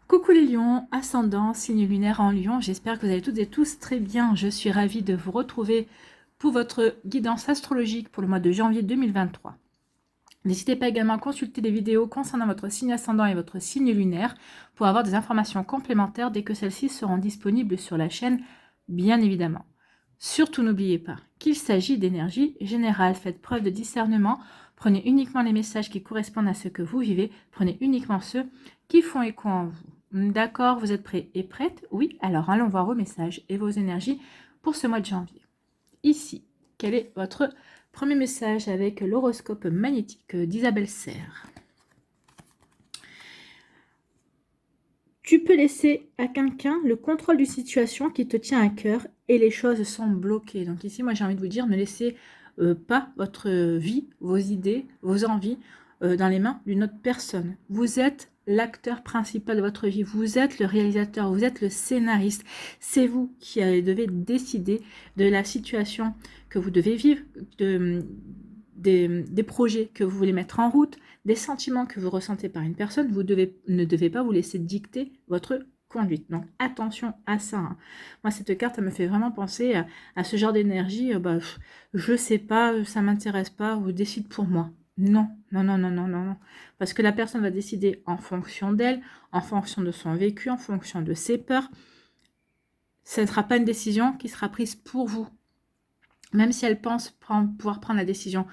Coucou les lions, ascendant, signe lunaire en lion, j'espère que vous allez toutes et tous très bien. Je suis ravie de vous retrouver pour votre guidance astrologique pour le mois de janvier 2023. N'hésitez pas également à consulter les vidéos concernant votre signe ascendant et votre signe lunaire pour avoir des informations complémentaires dès que celles-ci seront disponibles sur la chaîne, bien évidemment. Surtout n'oubliez pas qu'il s'agit d'énergie générale, faites preuve de discernement, prenez uniquement les messages qui correspondent à ce que vous vivez, prenez uniquement ceux qui font écho en vous. D'accord, vous êtes prêts et prêtes? Oui, alors allons voir vos messages et vos énergies pour ce mois de janvier. Ici, quel est votre premier message avec l'horoscope magnétique d'Isabelle Serre? Tu peux laisser à quelqu'un le contrôle d'une situation qui te tient à cœur et les choses sont bloquées. Donc ici, moi j'ai envie de vous dire, ne laissez pas votre vie, vos idées, vos envies dans les mains d'une autre personne. Vous êtes l'acteur principal de votre vie, vous êtes le réalisateur, vous êtes le scénariste. C'est vous qui devez décider de la situation que vous devez vivre, des projets que vous voulez mettre en route, des sentiments que vous ressentez par une personne. Vous ne devez pas vous laisser dicter votre conduite. Donc attention à ça. Hein. Moi, cette carte, elle me fait vraiment penser à ce genre d'énergie. Je sais pas, ça m'intéresse pas, ou décide pour moi. Non, non, non, non, non, non, non. Parce que la personne va décider en fonction d'elle, en fonction de son vécu, en fonction de ses peurs. Ce ne sera pas une décision qui sera prise pour vous. Même si elle pense pouvoir prendre la décision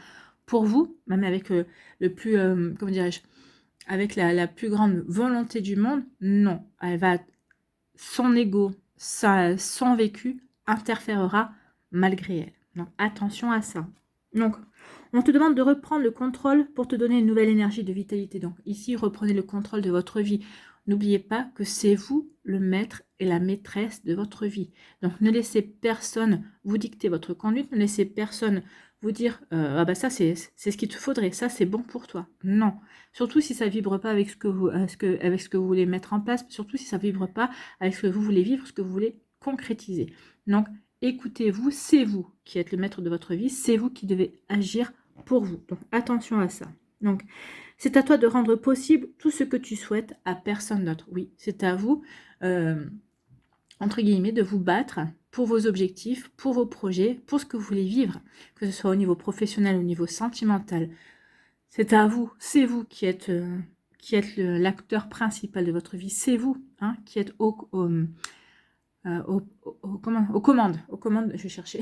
pour vous, même avec le plus, comment dirais-je, avec la plus grande volonté du monde, non. Elle va, son ego, son vécu interférera malgré elle. Donc attention à ça. Donc, on te demande de reprendre le contrôle pour te donner une nouvelle énergie de vitalité. Donc ici, reprenez le contrôle de votre vie. N'oubliez pas que c'est vous le maître et la maîtresse de votre vie. Donc ne laissez personne vous dicter votre conduite, ne laissez personne vous dire ah bah ça c'est ce qu'il te faudrait, ça c'est bon pour toi. Non, surtout si ça vibre pas avec ce que vous avec ce que vous voulez mettre en place, surtout si ça vibre pas avec ce que vous voulez vivre, ce que vous voulez concrétiser. Donc écoutez-vous, c'est vous qui êtes le maître de votre vie, c'est vous qui devez agir pour vous. Donc attention à ça. Donc c'est à toi de rendre possible tout ce que tu souhaites à personne d'autre. Oui, c'est à vous, entre guillemets, de vous battre pour vos objectifs, pour vos projets, pour ce que vous voulez vivre, que ce soit au niveau professionnel, au niveau sentimental. C'est à vous, c'est vous qui êtes l'acteur principal de votre vie. C'est vous qui êtes aux commandes, je vais chercher.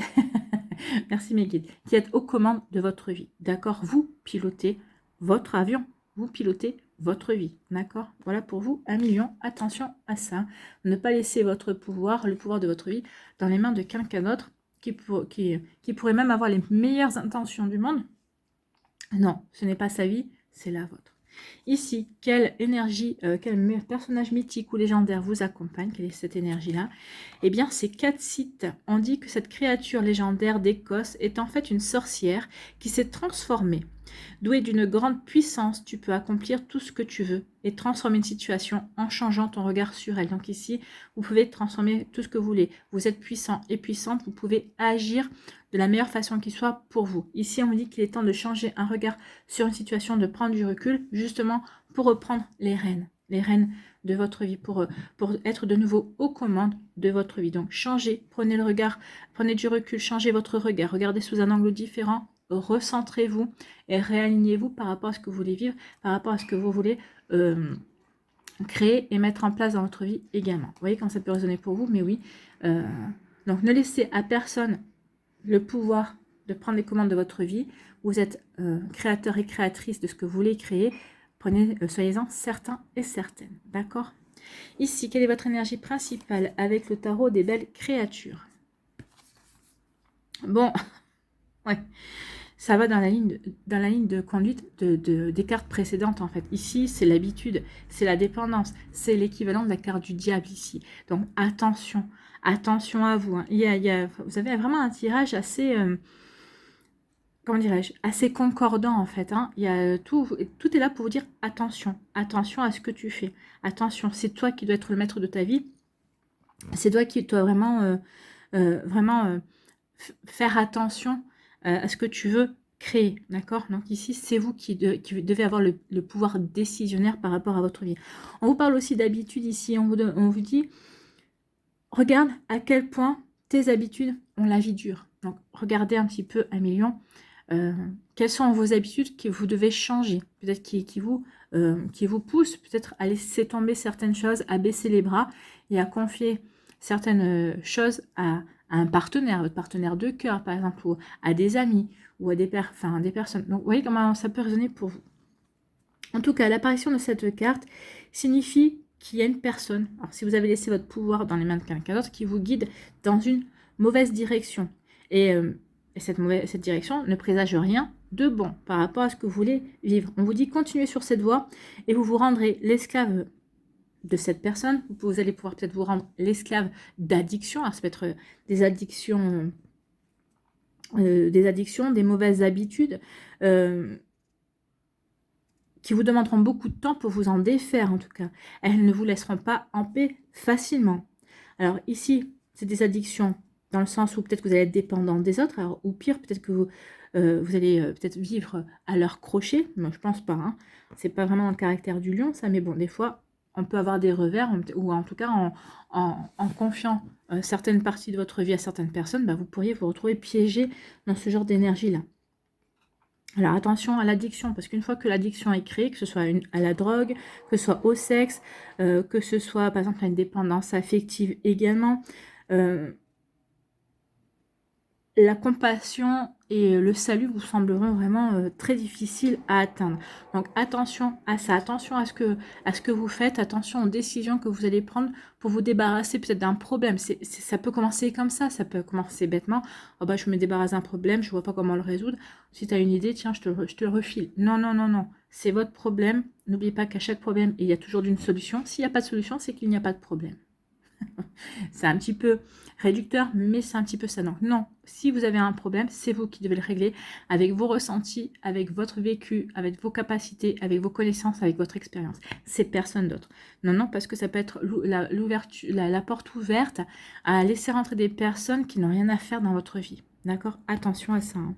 Merci mes guides, qui êtes aux commandes de votre vie. D'accord? Vous pilotez votre avion, vous pilotez votre vie. D'accord? Voilà pour vous 1 million. Attention à ça. Ne pas laisser votre pouvoir, le pouvoir de votre vie, dans les mains de quelqu'un d'autre qui pourrait même avoir les meilleures intentions du monde. Non, ce n'est pas sa vie, c'est la vôtre. Ici, quelle énergie, quel personnage mythique ou légendaire vous accompagne? Quelle est cette énergie-là? Eh bien, c'est Catsit. On dit que cette créature légendaire d'Écosse est en fait une sorcière qui s'est transformée. Douée d'une grande puissance, tu peux accomplir tout ce que tu veux et transformer une situation en changeant ton regard sur elle. Donc ici, vous pouvez transformer tout ce que vous voulez. Vous êtes puissant et puissante, vous pouvez agir de la meilleure façon qui soit pour vous. Ici, on me dit qu'il est temps de changer un regard sur une situation, de prendre du recul, justement pour reprendre les rênes de votre vie, pour être de nouveau aux commandes de votre vie. Donc changez, prenez le regard, prenez du recul, changez votre regard, regardez sous un angle différent, recentrez-vous et réalignez-vous par rapport à ce que vous voulez vivre, par rapport à ce que vous voulez créer et mettre en place dans votre vie également. Vous voyez quand ça peut résonner pour vous, mais oui. Donc ne laissez à personne le pouvoir de prendre les commandes de votre vie. Vous êtes créateur et créatrice de ce que vous voulez créer. Soyez-en certains et certaines. D'accord? Ici, quelle est votre énergie principale avec le tarot des belles créatures? Bon, ouais, ça va dans la ligne de conduite des cartes précédentes en fait. Ici, c'est l'habitude, c'est la dépendance, c'est l'équivalent de la carte du diable ici. Donc attention, attention à vous. Hein. Vous avez vraiment un tirage assez... comment dirais-je, assez concordant en fait. Hein. Il y a tout est là pour vous dire attention, attention à ce que tu fais. Attention, c'est toi qui dois être le maître de ta vie. C'est toi qui dois vraiment, faire attention à ce que tu veux créer, d'accord? Donc ici, c'est vous qui devez avoir le pouvoir décisionnaire par rapport à votre vie. On vous parle aussi d'habitude ici, on vous dit, regarde à quel point tes habitudes ont la vie dure. Donc regardez un petit peu, Amélion, quelles sont vos habitudes que vous devez changer, peut-être qui vous poussent peut-être à laisser tomber certaines choses, à baisser les bras et à confier certaines choses à un partenaire, votre partenaire de cœur par exemple, ou à des amis, ou à des personnes. Donc vous voyez comment ça peut résonner pour vous. En tout cas, l'apparition de cette carte signifie qu'il y a une personne, alors si vous avez laissé votre pouvoir dans les mains de quelqu'un d'autre, qui vous guide dans une mauvaise direction. Et cette direction ne présage rien de bon par rapport à ce que vous voulez vivre. On vous dit continuez sur cette voie et vous vous rendrez l'esclave de cette personne. Vous allez pouvoir peut-être vous rendre l'esclave d'addictions. Alors ça peut être des addictions, des mauvaises habitudes qui vous demanderont beaucoup de temps pour vous en défaire en tout cas. Elles ne vous laisseront pas en paix facilement. Alors ici, c'est des addictions dans le sens où peut-être que vous allez être dépendant des autres, alors, ou pire, peut-être que vous allez peut-être vivre à leur crochet. Moi, je pense pas. Hein. C'est pas vraiment dans le caractère du lion, ça, mais bon, des fois, on peut avoir des revers, ou en tout cas, en confiant certaines parties de votre vie à certaines personnes, bah, vous pourriez vous retrouver piégé dans ce genre d'énergie-là. Alors attention à l'addiction, parce qu'une fois que l'addiction est créée, que ce soit à la drogue, que ce soit au sexe, que ce soit par exemple à une dépendance affective également, la compassion et le salut vous sembleront vraiment très difficiles à atteindre. Donc attention à ça, attention à ce que vous faites, attention aux décisions que vous allez prendre pour vous débarrasser peut-être d'un problème. Ça peut commencer comme ça peut commencer bêtement. Oh bah, je me débarrasse d'un problème, je vois pas comment le résoudre. Si tu as une idée, tiens, je te le refile. Non, non, non, non. C'est votre problème. N'oubliez pas qu'à chaque problème, il y a toujours une solution. S'il n'y a pas de solution, c'est qu'il n'y a pas de problème. C'est un petit peu réducteur, mais c'est un petit peu ça. Donc non, si vous avez un problème, c'est vous qui devez le régler avec vos ressentis, avec votre vécu, avec vos capacités, avec vos connaissances, avec votre expérience. C'est personne d'autre. Non, non, parce que ça peut être la porte ouverte à laisser rentrer des personnes qui n'ont rien à faire dans votre vie. D'accord? Attention à ça. Hein.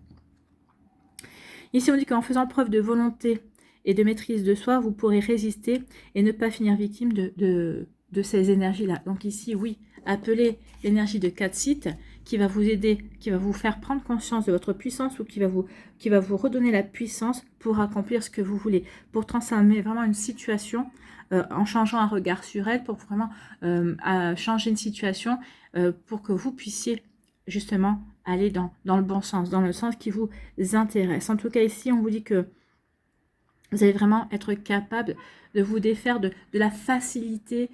Ici, on dit qu'en faisant preuve de volonté et de maîtrise de soi, vous pourrez résister et ne pas finir victime de ces énergies-là. Donc ici, oui, appelez l'énergie de Katsit qui va vous aider, qui va vous faire prendre conscience de votre puissance ou qui va vous redonner la puissance pour accomplir ce que vous voulez, pour transformer vraiment une situation en changeant un regard sur elle, pour vraiment changer une situation pour que vous puissiez justement aller dans le bon sens, dans le sens qui vous intéresse. En tout cas, ici, on vous dit que vous allez vraiment être capable de vous défaire de la facilité.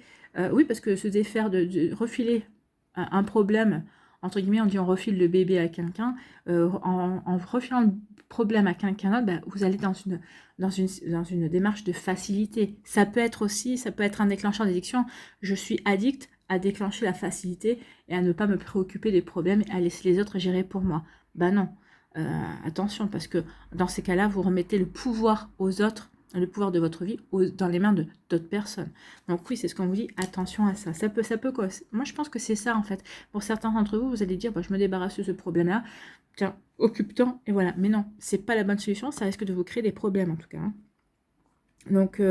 Oui, parce que se défaire de refiler un problème, entre guillemets, on dit on refile le bébé à quelqu'un, en refilant le problème à quelqu'un d'autre, bah, vous allez dans une démarche de facilité. Ça peut être un déclencheur d'addiction. Je suis addict à déclencher la facilité et à ne pas me préoccuper des problèmes et à laisser les autres gérer pour moi. Bah non. Attention, parce que dans ces cas-là, vous remettez le pouvoir aux autres, le pouvoir de votre vie dans les mains d'autres personnes. Donc oui, c'est ce qu'on vous dit, attention à ça. Ça peut quoi. Moi, je pense que c'est ça, en fait. Pour certains d'entre vous, vous allez dire, bah, je me débarrasse de ce problème-là, tiens, occupe-toi, et voilà. Mais non, c'est pas la bonne solution, ça risque de vous créer des problèmes, en tout cas. Hein. Donc,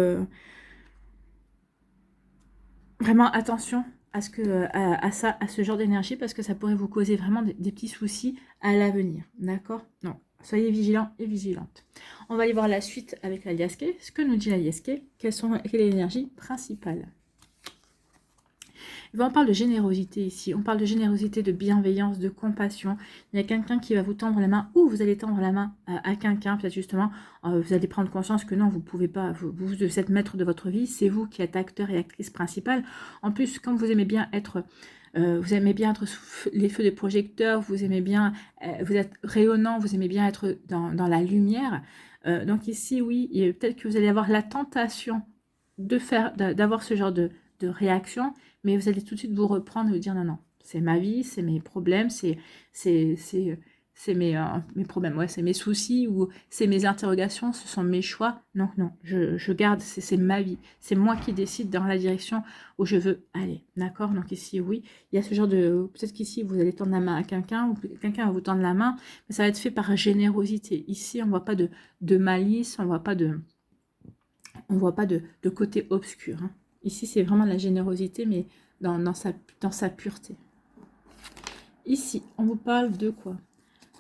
vraiment, attention à ce genre d'énergie, parce que ça pourrait vous causer vraiment des petits soucis à l'avenir. D'accord? Non. Soyez vigilants et vigilantes. On va aller voir la suite avec la Liasquet. Ce que nous dit la Liasquet, quelle est l'énergie principale? On parle de générosité ici. On parle de générosité, de bienveillance, de compassion. Il y a quelqu'un qui va vous tendre la main ou vous allez tendre la main à quelqu'un. Peut-être justement, vous allez prendre conscience que non, vous ne pouvez pas, vous êtes maître de votre vie. C'est vous qui êtes acteur et actrice principale. En plus, comme vous aimez bien être... sous les feux des projecteurs, vous aimez bien, vous êtes rayonnant, vous aimez bien être dans la lumière. Donc ici, oui, peut-être que vous allez avoir la tentation d'avoir ce genre de réaction, mais vous allez tout de suite vous reprendre et vous dire non, non, c'est ma vie, c'est mes problèmes, c'est mes problèmes, ouais, c'est mes soucis ou c'est mes interrogations, ce sont mes choix. Non, non, je garde, c'est ma vie. C'est moi qui décide dans la direction où je veux aller. D'accord? Donc ici, oui, il y a ce genre de... Peut-être qu'ici, vous allez tendre la main à quelqu'un ou quelqu'un va vous tendre la main, mais ça va être fait par générosité. Ici, on ne voit pas de malice, on ne voit pas de côté obscur. Hein. Ici, c'est vraiment la générosité, mais dans sa pureté. Ici, on vous parle de quoi?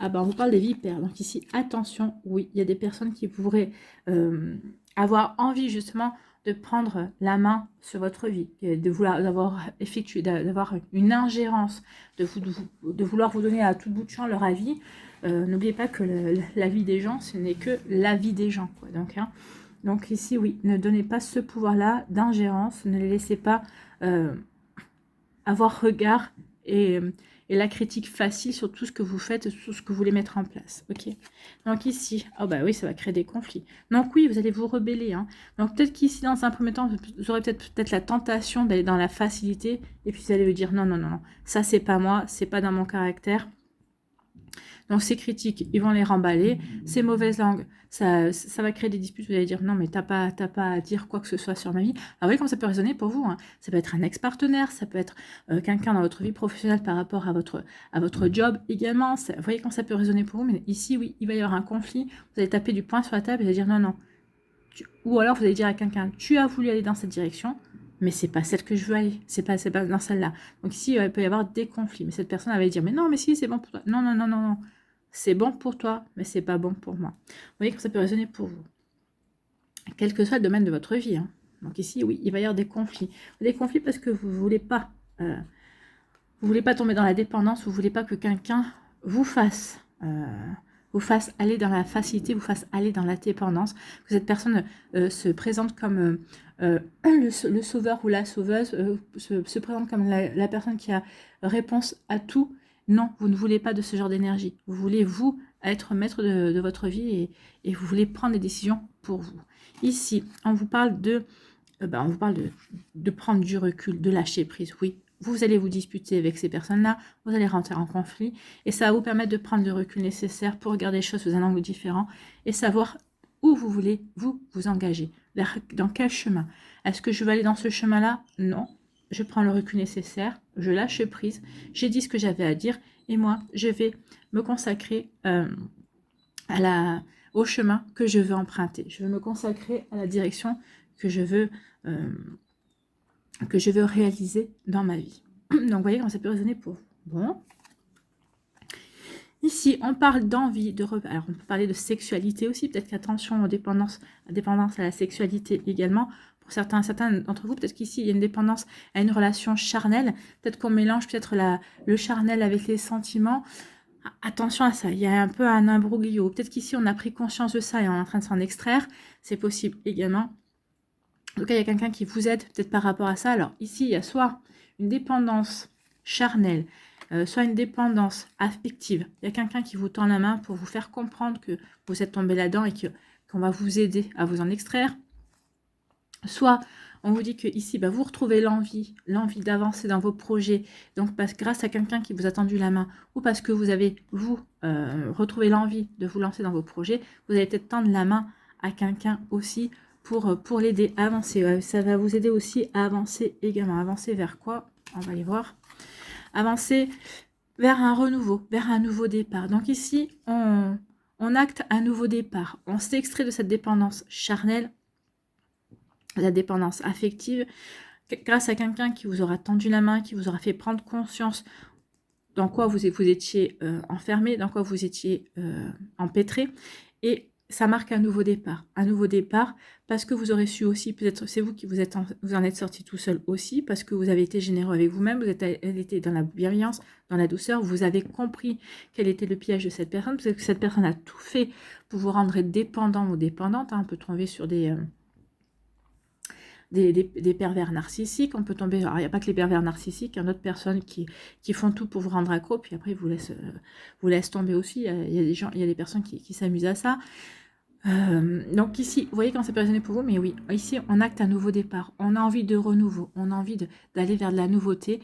Ah ben, on vous parle des vipères. Donc ici, attention, oui, il y a des personnes qui pourraient avoir envie justement de prendre la main sur votre vie, d'avoir une ingérence, de vouloir vous donner à tout bout de champ leur avis. N'oubliez pas que la vie des gens, ce n'est que la vie des gens. Quoi. Donc ici, oui, ne donnez pas ce pouvoir-là d'ingérence, ne les laissez pas avoir regard et la critique facile sur tout ce que vous faites, sur tout ce que vous voulez mettre en place. Ok. Donc ici, oh bah oui, ça va créer des conflits. Donc oui, vous allez vous rebeller. Hein. Donc peut-être qu'ici, dans un premier temps, vous aurez peut-être la tentation d'aller dans la facilité, et puis vous allez vous dire non, non, non, non, ça c'est pas moi, c'est pas dans mon caractère. Donc ces critiques, ils vont les remballer. Ces mauvaises langues, ça va créer des disputes. Vous allez dire non, mais t'as pas à dire quoi que ce soit sur ma vie. Alors vous voyez comment ça peut résonner pour vous. Hein. Ça peut être un ex-partenaire, ça peut être quelqu'un dans votre vie professionnelle par rapport à votre job également. Vous voyez comment ça peut résonner pour vous. Mais ici, oui, il va y avoir un conflit. Vous allez taper du poing sur la table et vous allez dire non, non. Ou alors vous allez dire à quelqu'un, tu as voulu aller dans cette direction, mais c'est pas celle que je veux aller, c'est pas dans celle-là. Donc ici, il peut y avoir des conflits. Mais cette personne, elle va dire, mais non, mais si, c'est bon pour toi. Non, non, non, non, non. C'est bon pour toi, mais c'est pas bon pour moi. Vous voyez que ça peut résonner pour vous. Quel que soit le domaine de votre vie. Hein. Donc ici, oui, il va y avoir des conflits. Des conflits parce que vous ne voulez pas tomber dans la dépendance, vous ne voulez pas que quelqu'un vous fasse aller dans la facilité, vous fasse aller dans la dépendance, que cette personne se présente comme le sauveur ou la sauveuse, se présente comme la personne qui a réponse à tout. Non, vous ne voulez pas de ce genre d'énergie. Vous voulez, vous, être maître de votre vie et vous voulez prendre des décisions pour vous. Ici, on vous parle de prendre du recul, de lâcher prise. Oui, vous allez vous disputer avec ces personnes-là, vous allez rentrer en conflit et ça va vous permettre de prendre le recul nécessaire pour regarder les choses sous un angle différent et savoir où vous voulez vous engager, dans quel chemin. Est-ce que je vais aller dans ce chemin-là? Non. Je prends le recul nécessaire, je lâche prise, j'ai dit ce que j'avais à dire, et moi, je vais me consacrer au chemin que je veux emprunter. Je veux me consacrer à la direction que je veux réaliser dans ma vie. Donc, vous voyez comment ça peut résonner pour vous. Bon. Ici, on parle d'envie, alors on peut parler de sexualité aussi, peut-être qu'attention aux dépendance à la sexualité également. Pour certains d'entre vous, peut-être qu'ici, il y a une dépendance à une relation charnelle. Peut-être qu'on mélange peut-être le charnel avec les sentiments. Attention à ça, il y a un peu un imbroglio. Peut-être qu'ici, on a pris conscience de ça et on est en train de s'en extraire. C'est possible également. En tout cas, il y a quelqu'un qui vous aide peut-être par rapport à ça. Alors ici, il y a soit une dépendance charnelle, soit une dépendance affective. Il y a quelqu'un qui vous tend la main pour vous faire comprendre que vous êtes tombé là-dedans et qu'on va vous aider à vous en extraire. Soit on vous dit que ici, vous retrouvez l'envie d'avancer dans vos projets, donc grâce à quelqu'un qui vous a tendu la main, ou parce que vous avez, retrouvé l'envie de vous lancer dans vos projets, vous allez peut-être tendre la main à quelqu'un aussi pour l'aider à avancer. Ça va vous aider aussi à avancer également. Avancer vers quoi? On va y voir. Avancer vers un renouveau, vers un nouveau départ. Donc ici, on acte un nouveau départ. On s'extrait de cette dépendance charnelle, la dépendance affective, grâce à quelqu'un qui vous aura tendu la main, qui vous aura fait prendre conscience dans quoi vous étiez enfermé, dans quoi vous étiez empêtré, et ça marque un nouveau départ parce que vous aurez su aussi, peut-être c'est vous qui vous en êtes sorti tout seul aussi, parce que vous avez été généreux avec vous-même, vous avez été dans la bienveillance, dans la douceur, vous avez compris quel était le piège de cette personne, parce que cette personne a tout fait pour vous rendre dépendant ou dépendante, hein, on peut tomber sur des pervers narcissiques, on peut tomber, alors il n'y a pas que les pervers narcissiques, il y a d'autres personnes qui font tout pour vous rendre accro, puis après ils vous laissent tomber aussi, il y a des gens, il y a des personnes qui s'amusent à ça. Donc ici, vous voyez quand ça peut résonner pour vous, mais oui, ici on acte un nouveau départ, on a envie de renouveau, on a envie d'aller vers de la nouveauté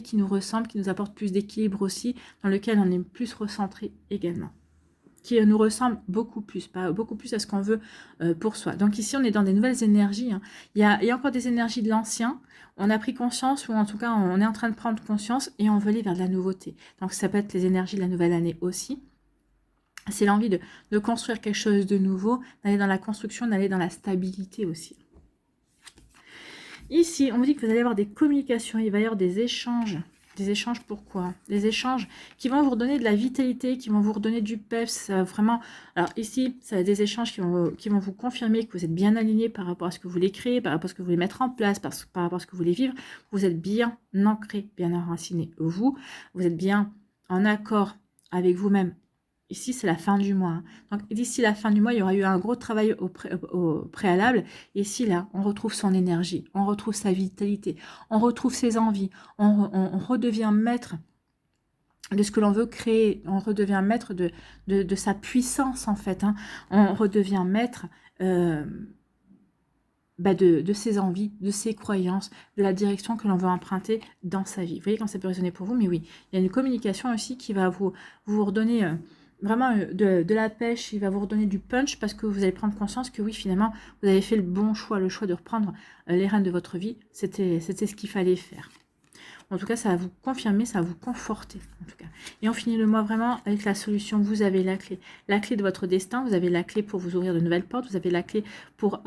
qui nous ressemble, qui nous apporte plus d'équilibre aussi, dans lequel on est plus recentré également, qui nous ressemble beaucoup plus, pas beaucoup plus à ce qu'on veut pour soi. Donc ici on est dans des nouvelles énergies, hein. Il y a encore des énergies de l'ancien, on a pris conscience, ou en tout cas on est en train de prendre conscience, et on veut aller vers de la nouveauté. Donc ça peut être les énergies de la nouvelle année aussi. C'est l'envie de construire quelque chose de nouveau, d'aller dans la construction, d'aller dans la stabilité aussi. Ici, on vous dit que vous allez avoir des communications, il va y avoir des échanges. Des échanges pourquoi? Des échanges qui vont vous redonner de la vitalité, qui vont vous redonner du peps, ça va vraiment... Alors ici, ça va être des échanges qui vont vous confirmer que vous êtes bien aligné par rapport à ce que vous voulez créer, par rapport à ce que vous voulez mettre en place, par rapport à ce que vous voulez vivre. Vous êtes bien ancré, bien enraciné. Vous êtes bien en accord avec vous-même. Ici, c'est la fin du mois. Donc, d'ici la fin du mois, il y aura eu un gros travail au préalable. Et ici, là, on retrouve son énergie, on retrouve sa vitalité, on retrouve ses envies, on redevient maître de ce que l'on veut créer, on redevient maître de sa puissance, en fait, hein. On redevient maître de ses envies, de ses croyances, de la direction que l'on veut emprunter dans sa vie. Vous voyez quand ça peut résonner pour vous, mais oui, il y a une communication aussi qui va vous redonner... vraiment de la pêche, il va vous redonner du punch parce que vous allez prendre conscience que oui, finalement, vous avez fait le bon choix, le choix de reprendre les rênes de votre vie. C'était ce qu'il fallait faire. En tout cas, ça va vous confirmer, ça va vous conforter. En tout cas. Et on finit le mois vraiment avec la solution. Vous avez la clé de votre destin. Vous avez la clé pour vous ouvrir de nouvelles portes. Vous avez la clé pour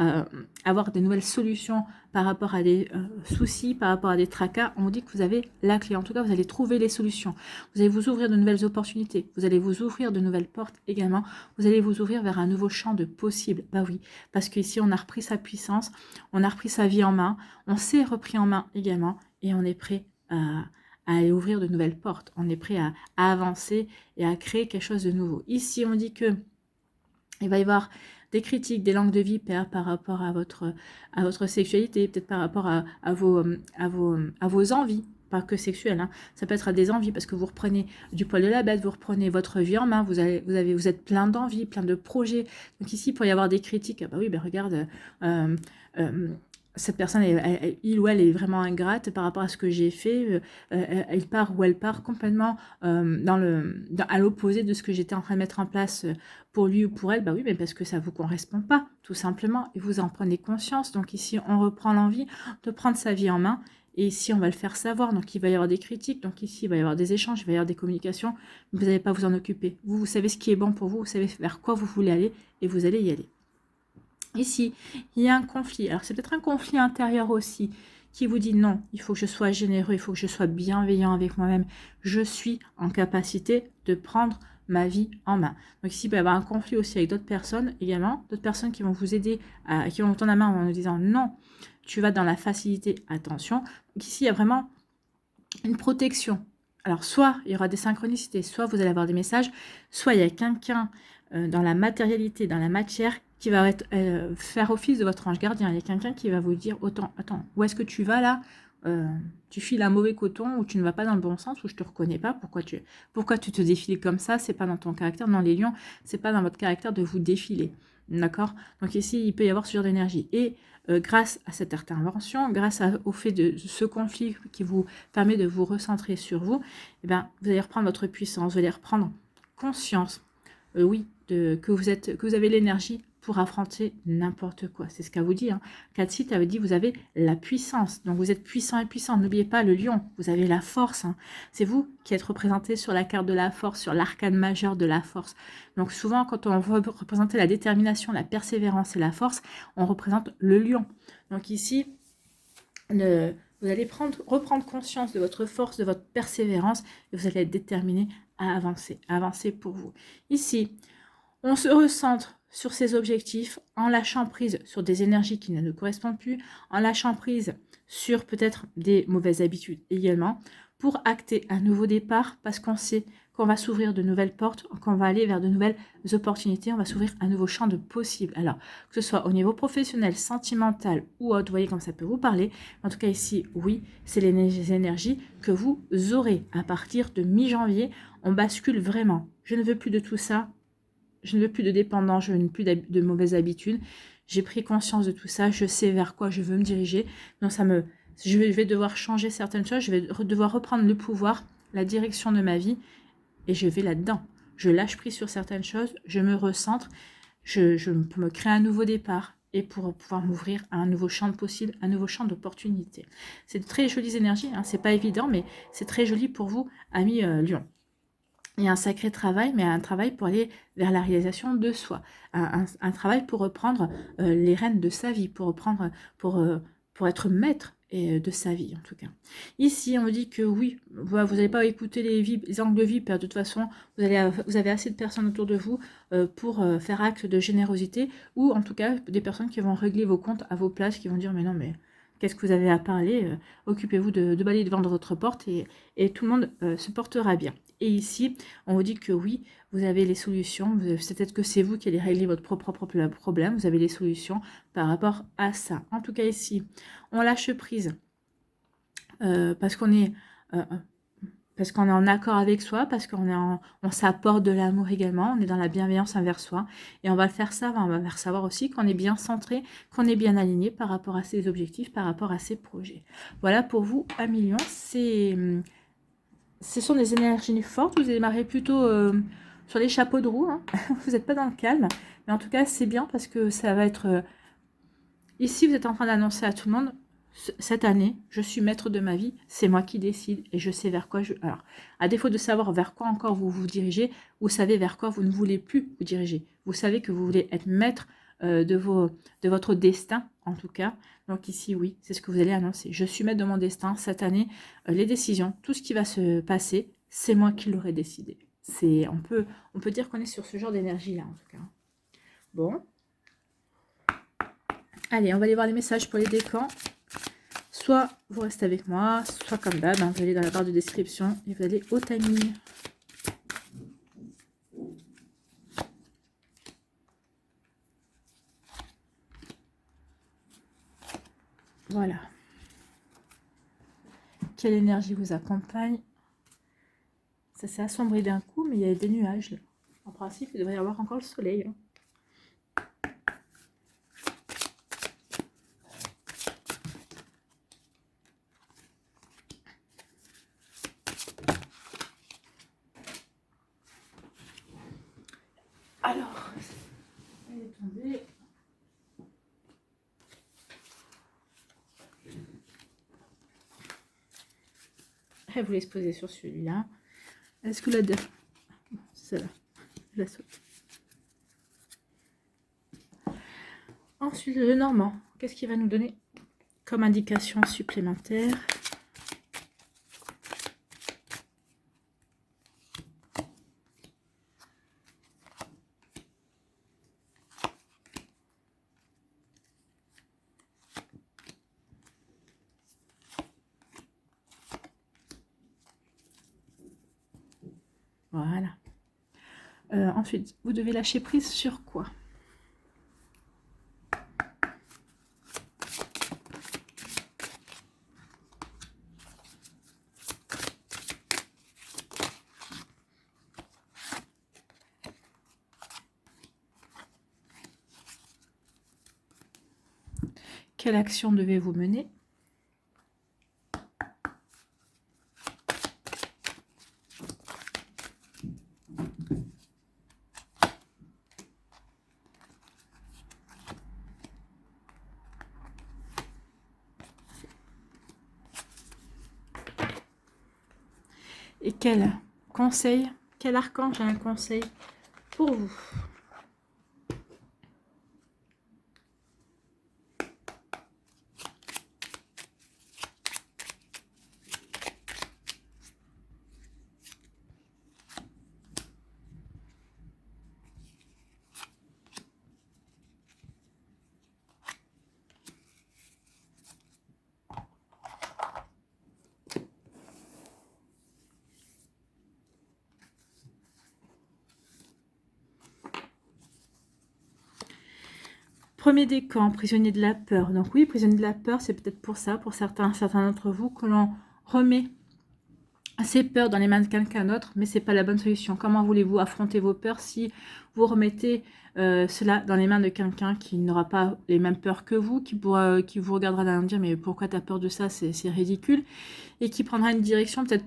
avoir de nouvelles solutions par rapport à des soucis, par rapport à des tracas. On vous dit que vous avez la clé. En tout cas, vous allez trouver les solutions. Vous allez vous ouvrir de nouvelles opportunités. Vous allez vous ouvrir de nouvelles portes également. Vous allez vous ouvrir vers un nouveau champ de possibles. Bah oui, parce qu'ici, on a repris sa puissance, on a repris sa vie en main, on s'est repris en main également et on est prêt à aller ouvrir de nouvelles portes. On est prêt à avancer et à créer quelque chose de nouveau. Ici, on dit que il va y avoir des critiques, des langues de vipère par rapport à votre sexualité, peut-être par rapport à vos envies, pas que sexuelles, hein. Ça peut être à des envies parce que vous reprenez du poil de la bête, vous reprenez votre vie en main, vous êtes plein d'envies, plein de projets. Donc ici, il peut y avoir des critiques. Ah bah oui, ben regarde, cette personne, il ou elle est vraiment ingrate par rapport à ce que j'ai fait. Elle part ou elle part complètement à l'opposé de ce que j'étais en train de mettre en place pour lui ou pour elle. Bah oui, mais parce que ça ne vous correspond pas, tout simplement. Et vous en prenez conscience. Donc ici, on reprend l'envie de prendre sa vie en main. Et ici, on va le faire savoir. Donc, il va y avoir des critiques. Donc ici, il va y avoir des échanges, il va y avoir des communications. Mais vous n'allez pas vous en occuper. Vous savez ce qui est bon pour vous. Vous savez vers quoi vous voulez aller. Et vous allez y aller. Ici, il y a un conflit. Alors, c'est peut-être un conflit intérieur aussi qui vous dit non, il faut que je sois généreux, il faut que je sois bienveillant avec moi-même. Je suis en capacité de prendre ma vie en main. Donc ici, il peut y avoir un conflit aussi avec d'autres personnes également, d'autres personnes qui vont vous aider, qui vont vous tendre la main en nous disant non, tu vas dans la facilité, attention. Donc ici, il y a vraiment une protection. Alors, soit il y aura des synchronicités, soit vous allez avoir des messages, soit il y a quelqu'un dans la matérialité, dans la matière, qui va faire office de votre ange gardien. Il y a quelqu'un qui va vous dire, attends, où est-ce que tu vas là? Tu files un mauvais coton ou tu ne vas pas dans le bon sens ou je te reconnais pas. Pourquoi tu te défiles comme ça? C'est pas dans ton caractère. Non, les lions, c'est pas dans votre caractère de vous défiler. D'accord? Donc ici, il peut y avoir ce genre d'énergie. Et grâce à cette intervention, grâce au fait de ce conflit qui vous permet de vous recentrer sur vous, eh ben, vous allez reprendre votre puissance, vous allez reprendre conscience, oui, que vous avez l'énergie pour affronter n'importe quoi. C'est ce qu'elle vous dit. Hein. Katsit avait dit, vous avez la puissance. Donc, vous êtes puissant et puissant. N'oubliez pas le lion. Vous avez la force. Hein. C'est vous qui êtes représenté sur la carte de la force, sur l'arcane majeur de la force. Donc, souvent, quand on veut représenter la détermination, la persévérance et la force, on représente le lion. Donc, ici, vous allez reprendre conscience de votre force, de votre persévérance et vous allez être déterminé à avancer pour vous. Ici, on se recentre sur ses objectifs en lâchant prise sur des énergies qui ne nous correspondent plus, en lâchant prise sur peut-être des mauvaises habitudes également, pour acter un nouveau départ parce qu'on sait qu'on va s'ouvrir de nouvelles portes, qu'on va aller vers de nouvelles opportunités, on va s'ouvrir un nouveau champ de possibles. Alors, que ce soit au niveau professionnel, sentimental ou autre, vous voyez comme ça peut vous parler. En tout cas ici, oui, c'est les énergies que vous aurez à partir de mi-janvier. On bascule vraiment. Je ne veux plus de tout ça. je ne veux plus de dépendant, je ne veux plus de mauvaises habitudes. J'ai pris conscience de tout ça, je sais vers quoi je veux me diriger. Donc je vais devoir changer certaines choses, je vais devoir reprendre le pouvoir, la direction de ma vie, et je vais là-dedans. Je lâche prise sur certaines choses, je me recentre, je peux me créer un nouveau départ et pour pouvoir m'ouvrir à un nouveau champ de possible, un nouveau champ d'opportunités. C'est de très jolies énergies, hein, c'est pas évident, mais c'est très joli pour vous, amis Lion. Il y a un sacré travail, mais un travail pour aller vers la réalisation de soi. Un travail pour reprendre les rênes de sa vie, pour être maître de sa vie, en tout cas. Ici, on me dit que oui, vous n'allez pas écouter les angles de vie, de toute façon, vous avez assez de personnes autour de vous pour faire acte de générosité, ou en tout cas, des personnes qui vont régler vos comptes à vos places, qui vont dire, mais non, mais qu'est-ce que vous avez à parler, occupez-vous de balayer devant votre porte, et tout le monde se portera bien. Et ici, on vous dit que oui, vous avez les solutions. Peut-être que c'est vous qui allez régler votre propre problème. Vous avez les solutions par rapport à ça. En tout cas, ici, on lâche prise parce qu'on est en accord avec soi, parce on s'apporte de l'amour également. On est dans la bienveillance envers soi. Et on va le faire savoir. On va faire savoir aussi qu'on est bien centré, qu'on est bien aligné par rapport à ses objectifs, par rapport à ses projets. Voilà pour vous, à million. Ce sont des énergies fortes, vous démarrez plutôt sur les chapeaux de roue, hein. Vous n'êtes pas dans le calme, mais en tout cas c'est bien parce que ça va être... Ici vous êtes en train d'annoncer à tout le monde, cette année, je suis maître de ma vie, c'est moi qui décide et je sais vers quoi je... Alors, à défaut de savoir vers quoi encore vous vous dirigez, vous savez vers quoi vous ne voulez plus vous diriger. Vous savez que vous voulez être maître de votre destin, en tout cas. Donc ici, oui, c'est ce que vous allez annoncer. Je suis maître de mon destin. Cette année, les décisions, tout ce qui va se passer, c'est moi qui l'aurai décidé. On peut dire qu'on est sur ce genre d'énergie-là, en tout cas. Bon. Allez, on va aller voir les messages pour les décans. Soit vous restez avec moi, soit comme d'hab, hein, vous allez dans la barre de description et vous allez au timing. Voilà. Quelle énergie vous accompagne? Ça s'est assombri d'un coup, mais il y a des nuages là. En principe, il devrait y avoir encore le soleil. Hein. Alors, elle est tombée. Elle voulait se poser sur celui-là. Est-ce que la deux... C'est là. Je la saute. Ensuite, le Normand. Qu'est-ce qu'il va nous donner comme indication supplémentaire? Voilà. Ensuite, vous devez lâcher prise sur quoi? Quelle action devez-vous mener? Et quel conseil, quel archange a un conseil pour vous? Premier décan, prisonnier de la peur. Donc oui, prisonnier de la peur, c'est peut-être pour ça, pour certains d'entre vous, que l'on remet ces peurs dans les mains de quelqu'un d'autre, mais c'est pas la bonne solution. Comment voulez-vous affronter vos peurs si vous remettez cela dans les mains de quelqu'un qui n'aura pas les mêmes peurs que vous, qui vous regardera d'un dire mais pourquoi tu as peur de ça, c'est ridicule, et qui prendra une direction peut-être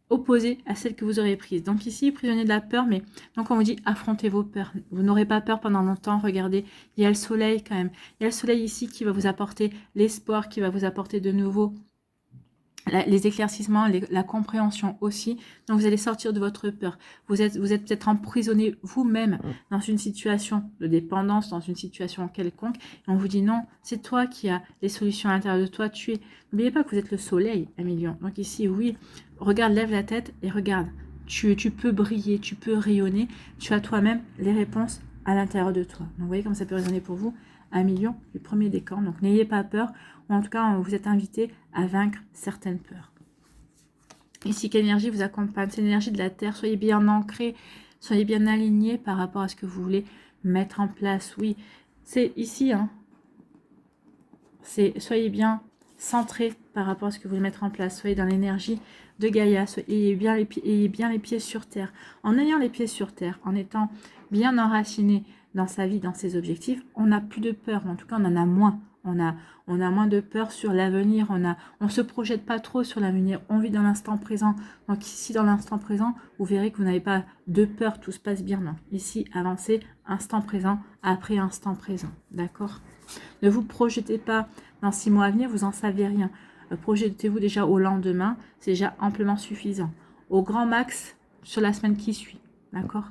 opposée à celle que vous aurez prise. Donc ici, prisonnier de la peur, mais donc on vous dit affrontez vos peurs. Vous n'aurez pas peur pendant longtemps. Regardez, il y a le soleil quand même. Il y a le soleil ici qui va vous apporter l'espoir, qui va vous apporter de nouveau les éclaircissements, la compréhension aussi. Donc vous allez sortir de votre peur. Vous êtes peut-être emprisonné vous-même dans une situation de dépendance, dans une situation quelconque. Et on vous dit non, c'est toi qui as les solutions à l'intérieur de toi. N'oubliez pas que vous êtes le soleil, Emilion. Donc ici, oui, regarde, lève la tête et regarde. Tu peux briller, tu peux rayonner. Tu as toi-même les réponses à l'intérieur de toi. Donc vous voyez comme ça peut résonner pour vous. 1 million du premier décan. Donc n'ayez pas peur, ou en tout cas vous êtes invité à vaincre certaines peurs. Ici, quelle énergie vous accompagne? C'est l'énergie de la terre. Soyez bien ancré, soyez bien aligné par rapport à ce que vous voulez mettre en place. Oui, c'est ici, hein. Soyez bien centré par rapport à ce que vous voulez mettre en place. Soyez dans l'énergie de Gaïa, ayez bien les pieds sur terre. En ayant les pieds sur terre, en étant bien enraciné dans sa vie, dans ses objectifs, on n'a plus de peur, en tout cas on en a moins. On a moins de peur sur l'avenir, on se projette pas trop sur l'avenir, on vit dans l'instant présent. Donc ici dans l'instant présent, vous verrez que vous n'avez pas de peur, tout se passe bien. Non, ici avancez instant présent après instant présent, d'accord? Ne vous projetez pas dans 6 mois à venir, vous n'en savez rien. Projetez-vous déjà au lendemain, c'est déjà amplement suffisant. Au grand max sur la semaine qui suit, d'accord?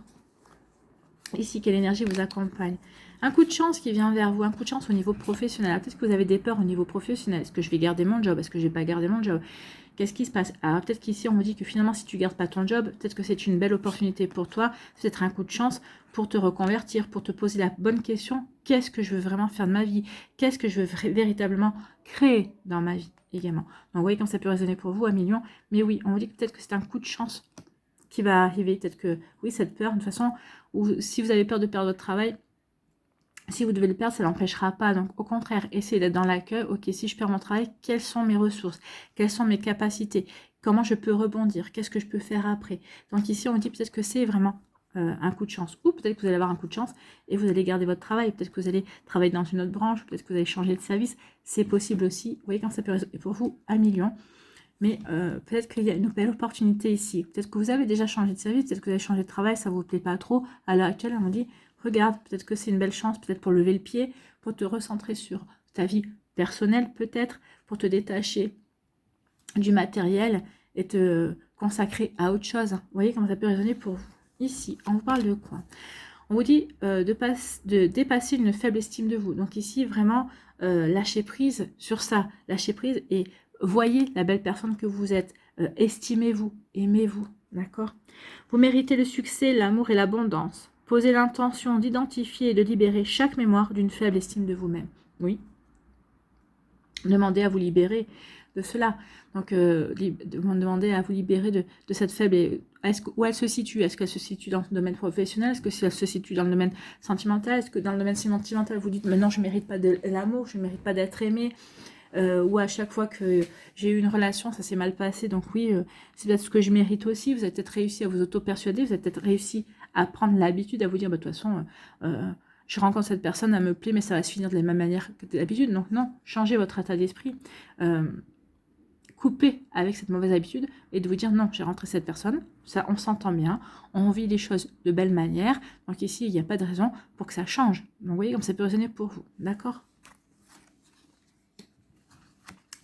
Ici, quelle énergie vous accompagne? Un coup de chance qui vient vers vous, un coup de chance au niveau professionnel. Peut-être que vous avez des peurs au niveau professionnel. Est-ce que je vais garder mon job? Est-ce que je ne vais pas garder mon job? Qu'est-ce qui se passe? Alors peut-être qu'ici on vous dit que finalement si tu ne gardes pas ton job, peut-être que c'est une belle opportunité pour toi, c'est peut-être un coup de chance pour te reconvertir, pour te poser la bonne question. Qu'est-ce que je veux vraiment faire de ma vie? Qu'est-ce que je veux véritablement créer dans ma vie également? Donc vous voyez quand ça peut résonner pour vous, 1 million. Mais oui, on vous dit que peut-être que c'est un coup de chance qui va arriver. Peut-être que, oui, cette peur, de toute façon, ou si vous avez peur de perdre votre travail, si vous devez le perdre, ça ne l'empêchera pas. Donc, au contraire, essayez d'être dans l'accueil. Ok, si je perds mon travail, quelles sont mes ressources? Quelles sont mes capacités? Comment je peux rebondir? Qu'est-ce que je peux faire après? Donc ici, on dit peut-être que c'est vraiment un coup de chance. Ou peut-être que vous allez avoir un coup de chance et vous allez garder votre travail. Peut-être que vous allez travailler dans une autre branche. Peut-être que vous allez changer de service. C'est possible aussi. Vous voyez quand ça peut résonner pour vous, 1 million. Mais peut-être qu'il y a une belle opportunité ici. Peut-être que vous avez déjà changé de service, peut-être que vous avez changé de travail, ça ne vous plaît pas trop. À l'heure actuelle, on dit, regarde, peut-être que c'est une belle chance, peut-être pour lever le pied, pour te recentrer sur ta vie personnelle, peut-être, pour te détacher du matériel et te consacrer à autre chose. Vous voyez comment ça peut résonner pour vous. Ici, on vous parle de quoi? On vous dit de dépasser une faible estime de vous. Donc ici, vraiment, lâcher prise sur ça. Lâcher prise et voyez la belle personne que vous êtes. Estimez-vous, aimez-vous, d'accord? Vous méritez le succès, l'amour et l'abondance. Posez l'intention d'identifier et de libérer chaque mémoire d'une faible estime de vous-même. Oui. Demandez à vous libérer de cela. Donc, demandez à vous libérer de cette faible... Où elle se situe? Est-ce qu'elle se situe dans le domaine professionnel? Est-ce que si elle se situe dans le domaine sentimental? Est-ce que dans le domaine sentimental, vous dites, maintenant, je ne mérite pas de l'amour, je ne mérite pas d'être aimé? Ou à chaque fois que j'ai eu une relation, ça s'est mal passé, donc oui, c'est peut-être ce que je mérite aussi. Vous avez peut-être réussi à vous auto-persuader, vous avez peut-être réussi à prendre l'habitude, à vous dire, bah, de toute façon, je rencontre cette personne, elle me plaît, mais ça va se finir de la même manière que d'habitude. Donc non, changez votre état d'esprit, coupez avec cette mauvaise habitude et de vous dire, non, j'ai rencontré cette personne, ça, on s'entend bien, on vit les choses de belle manière, donc ici, il n'y a pas de raison pour que ça change. Donc vous voyez comme ça peut résonner pour vous, d'accord?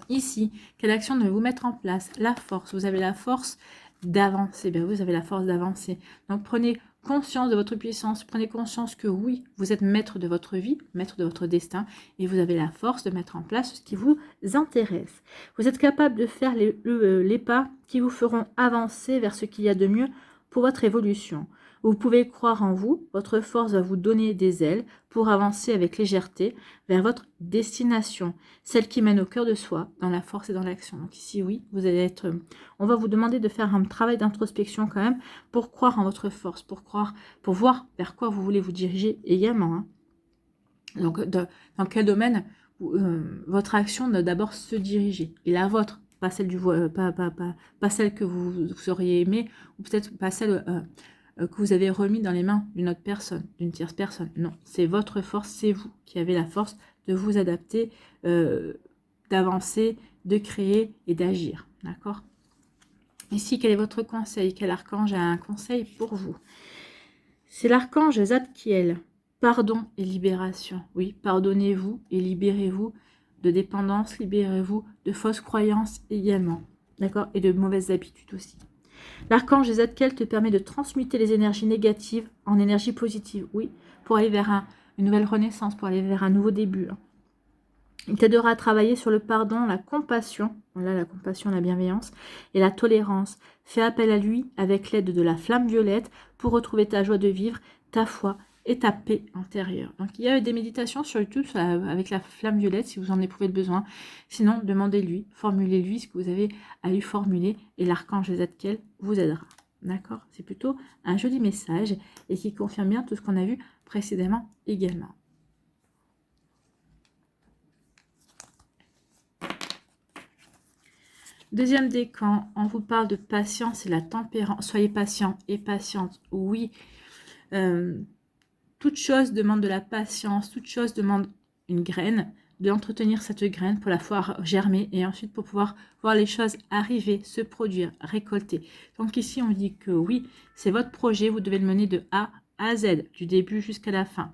Ici, quelle action devez-vous mettre en place? La force, vous avez la force d'avancer, bien vous avez la force d'avancer. Donc prenez conscience de votre puissance, prenez conscience que oui, vous êtes maître de votre vie, maître de votre destin, et vous avez la force de mettre en place ce qui vous intéresse. Vous êtes capable de faire les pas qui vous feront avancer vers ce qu'il y a de mieux pour votre évolution. Vous pouvez croire en vous, votre force va vous donner des ailes pour avancer avec légèreté vers votre destination, celle qui mène au cœur de soi, dans la force et dans l'action. Donc ici, oui, vous allez être... On va vous demander de faire un travail d'introspection quand même pour croire en votre force, pour voir vers quoi vous voulez vous diriger également. Hein. Donc, dans quel domaine votre action doit d'abord se diriger. Et la vôtre, pas celle pas celle que vous auriez aimée, ou peut-être pas celle que vous avez remis dans les mains d'une autre personne, d'une tierce personne. Non, c'est votre force, c'est vous qui avez la force de vous adapter, d'avancer, de créer et d'agir. D'accord? Ici, quel est votre conseil? Quel archange a un conseil pour vous? C'est l'archange Zadkiel. Pardon et libération. Oui, pardonnez-vous et libérez-vous de dépendance, libérez-vous de fausses croyances également. D'accord? Et de mauvaises habitudes aussi. L'archange Zadkiel te permet de transmuter les énergies négatives en énergie positive. Oui, pour aller vers une nouvelle renaissance, pour aller vers un nouveau début. Il t'aidera à travailler sur le pardon, la compassion, voilà la compassion, la bienveillance et la tolérance. Fais appel à lui avec l'aide de la flamme violette pour retrouver ta joie de vivre, ta foi et ta paix intérieure. Donc il y a des méditations sur YouTube avec la flamme violette si vous en éprouvez le besoin. Sinon, demandez-lui, formulez-lui ce que vous avez à lui formuler et l'archange Zadkiel vous aidera. D'accord? C'est plutôt un joli message et qui confirme bien tout ce qu'on a vu précédemment également. Deuxième décan, on vous parle de patience et la tempérance. Soyez patient et patiente. Oui, toute chose demande de la patience, toute chose demande une graine, d'entretenir cette graine pour la voir germer et ensuite pour pouvoir voir les choses arriver, se produire, récolter. Donc ici, on dit que oui, c'est votre projet, vous devez le mener de A à Z, du début jusqu'à la fin.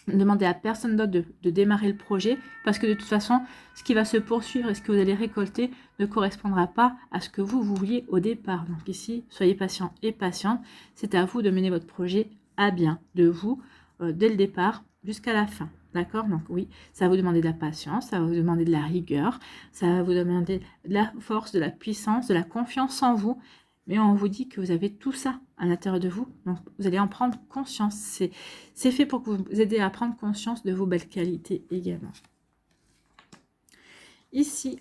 Ne demandez à personne d'autre de démarrer le projet parce que de toute façon, ce qui va se poursuivre et ce que vous allez récolter ne correspondra pas à ce que vous vouliez au départ. Donc ici, soyez patient et patiente. C'est à vous de mener votre projet à bien, de vous, dès le départ jusqu'à la fin. D'accord? Donc oui, ça va vous demander de la patience, ça va vous demander de la rigueur, ça va vous demander de la force, de la puissance, de la confiance en vous. Mais on vous dit que vous avez tout ça à l'intérieur de vous. Donc, vous allez en prendre conscience. C'est fait pour vous aider à prendre conscience de vos belles qualités également. Ici,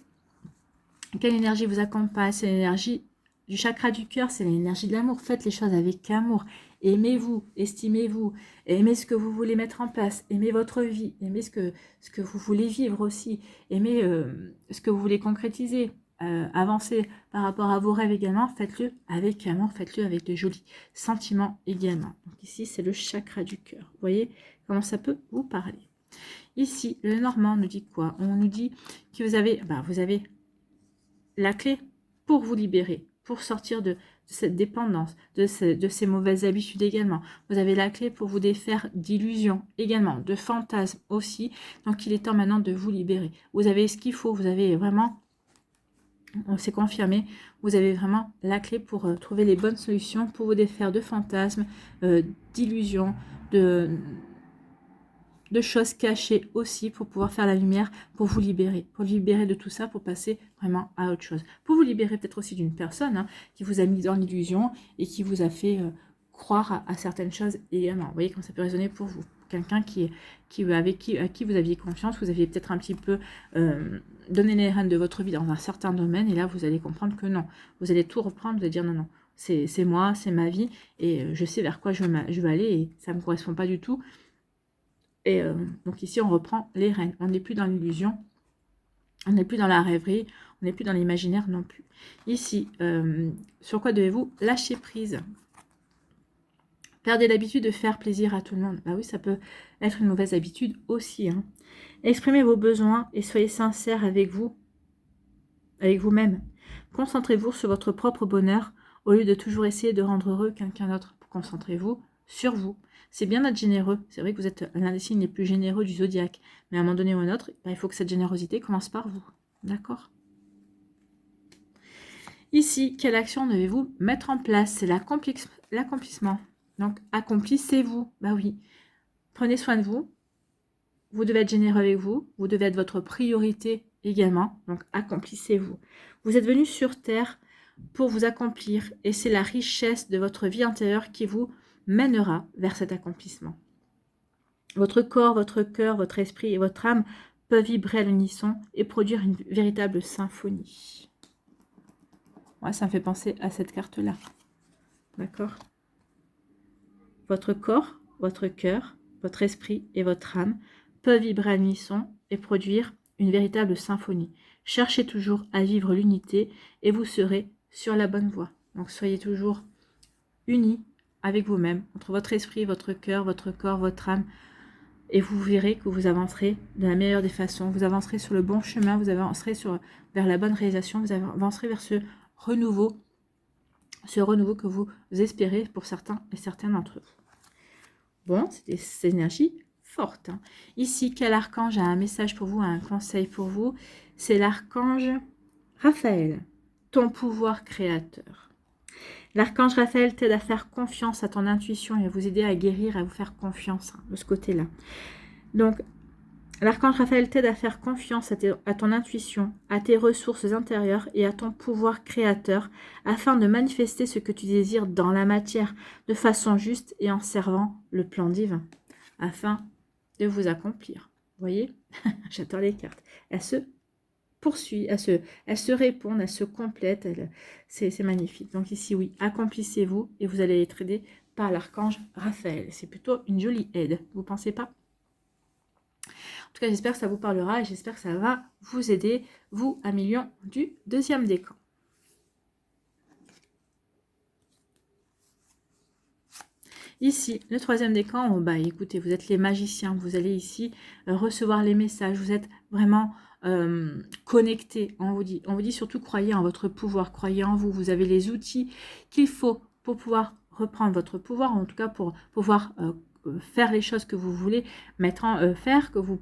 quelle énergie vous accompagne? C'est l'énergie du chakra du cœur, c'est l'énergie de l'amour. Faites les choses avec amour. Aimez-vous, estimez-vous, aimez ce que vous voulez mettre en place, aimez votre vie, aimez ce que vous voulez vivre aussi, aimez ce que vous voulez concrétiser. Avancer par rapport à vos rêves également, faites-le avec amour, faites-le avec de jolis sentiments également. Donc ici, c'est le chakra du cœur. Vous voyez comment ça peut vous parler. Ici, le Normand nous dit quoi? On nous dit que vous avez la clé pour vous libérer, pour sortir de cette dépendance, de ces mauvaises habitudes également. Vous avez la clé pour vous défaire d'illusions également, de fantasmes aussi. Donc, il est temps maintenant de vous libérer. Vous avez ce qu'il faut, vous avez vraiment... On s'est confirmé, vous avez vraiment la clé pour trouver les bonnes solutions, pour vous défaire de fantasmes, d'illusions, de choses cachées aussi, pour pouvoir faire la lumière, pour vous libérer de tout ça, pour passer vraiment à autre chose. Pour vous libérer peut-être aussi d'une personne qui vous a mis dans l'illusion et qui vous a fait croire à certaines choses également. Vous voyez comment ça peut résonner pour vous. Quelqu'un à qui vous aviez confiance, vous aviez peut-être un petit peu donné les rênes de votre vie dans un certain domaine, et là vous allez comprendre que non. Vous allez tout reprendre, vous allez dire non, c'est moi, c'est ma vie, et je sais vers quoi je veux aller, et ça ne me correspond pas du tout. Et donc ici on reprend les rênes. On n'est plus dans l'illusion, on n'est plus dans la rêverie, on n'est plus dans l'imaginaire non plus. Ici, sur quoi devez-vous lâcher prise? Perdez l'habitude de faire plaisir à tout le monde. Bah oui, ça peut être une mauvaise habitude aussi. Exprimez vos besoins et soyez sincère avec vous-même. Concentrez-vous sur votre propre bonheur au lieu de toujours essayer de rendre heureux quelqu'un d'autre. Concentrez-vous sur vous. C'est bien d'être généreux. C'est vrai que vous êtes l'un des signes les plus généreux du zodiaque. Mais à un moment donné ou à un autre, il faut que cette générosité commence par vous. D'accord? Ici, quelle action devez-vous mettre en place? C'est l'accomplissement. Donc, accomplissez-vous. Bah oui. Prenez soin de vous. Vous devez être généreux avec vous. Vous devez être votre priorité également. Donc, accomplissez-vous. Vous êtes venu sur Terre pour vous accomplir. Et c'est la richesse de votre vie intérieure qui vous mènera vers cet accomplissement. Votre corps, votre cœur, votre esprit et votre âme peuvent vibrer à l'unisson et produire une véritable symphonie. Ouais, ça me fait penser à cette carte-là. D'accord? Votre corps, votre cœur, votre esprit et votre âme peuvent vibrer à l'unisson et produire une véritable symphonie. cherchez toujours à vivre l'unité et vous serez sur la bonne voie. Donc soyez toujours unis avec vous-même, entre votre esprit, votre cœur, votre corps, votre âme, et vous verrez que vous avancerez de la meilleure des façons, vous avancerez sur le bon chemin, vous avancerez vers la bonne réalisation, vous avancerez vers ce renouveau que vous espérez pour certains et certaines d'entre vous. Bon, c'était cette énergie forte. Hein. Ici, quel archange a un message pour vous, a un conseil pour vous? C'est l'archange Raphaël, ton pouvoir créateur. L'archange Raphaël t'aide à faire confiance à ton intuition et à vous aider à guérir, à vous faire confiance de ce côté-là. Donc, l'archange Raphaël t'aide à faire confiance à ton intuition, à tes ressources intérieures et à ton pouvoir créateur afin de manifester ce que tu désires dans la matière de façon juste et en servant le plan divin afin de vous accomplir. Vous voyez, j'adore les cartes. Elles se poursuivent, elles se répondent, elles se complètent. C'est magnifique. Donc ici, oui, accomplissez-vous et vous allez être aidé par l'archange Raphaël. C'est plutôt une jolie aide, vous ne pensez pas? En tout cas, j'espère que ça vous parlera et j'espère que ça va vous aider, vous, à million du deuxième décan. Ici, le troisième décan, bah, écoutez, vous êtes les magiciens, vous allez ici recevoir les messages, vous êtes vraiment connectés. On vous dit surtout, croyez en votre pouvoir, croyez en vous, vous avez les outils qu'il faut pour pouvoir reprendre votre pouvoir, en tout cas pour pouvoir faire les choses que vous voulez faire, que vous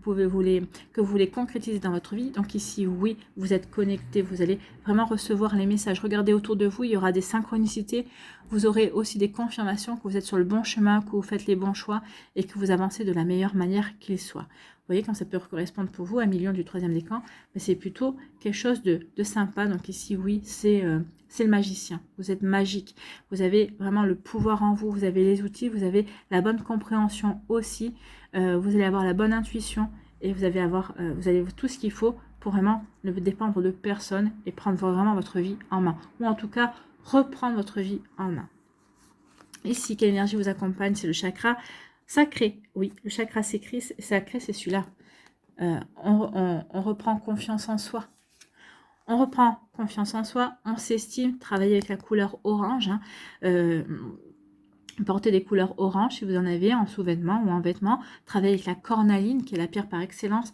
voulez concrétiser dans votre vie. Donc ici, oui, vous êtes connectés, vous allez vraiment recevoir les messages. Regardez autour de vous, il y aura des synchronicités. Vous aurez aussi des confirmations que vous êtes sur le bon chemin, que vous faites les bons choix et que vous avancez de la meilleure manière qu'il soit. Vous voyez, quand ça peut correspondre pour vous à million du troisième décan, c'est plutôt quelque chose de sympa. Donc ici, oui, c'est le magicien. Vous êtes magique. Vous avez vraiment le pouvoir en vous. Vous avez les outils. Vous avez la bonne compréhension aussi. Vous allez avoir la bonne intuition. Et vous allez tout ce qu'il faut pour vraiment ne dépendre de personne et prendre vraiment votre vie en main. Ou en tout cas, reprendre votre vie en main. Ici, quelle énergie vous accompagne? C'est le chakra sacré. Oui, le chakra sacré, c'est celui-là. On reprend confiance en soi. On reprend confiance en soi, on s'estime, travailler avec la couleur orange. Hein, portez des couleurs orange si vous en avez en sous-vêtements ou en vêtements. Travaillez avec la cornaline qui est la pierre par excellence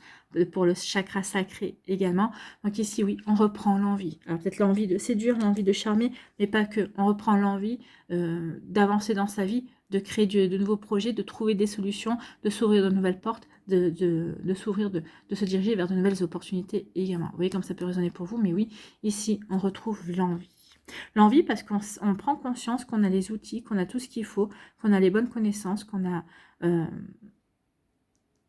pour le chakra sacré également. Donc ici, oui, on reprend l'envie. Alors peut-être l'envie de séduire, l'envie de charmer, mais pas que. On reprend l'envie d'avancer dans sa vie, de créer de nouveaux projets, de trouver des solutions, de s'ouvrir de nouvelles portes, de se diriger vers de nouvelles opportunités également. Vous voyez comme ça peut résonner pour vous, mais oui, ici, on retrouve l'envie. L'envie parce qu'on prend conscience qu'on a les outils, qu'on a tout ce qu'il faut, qu'on a les bonnes connaissances, qu'on a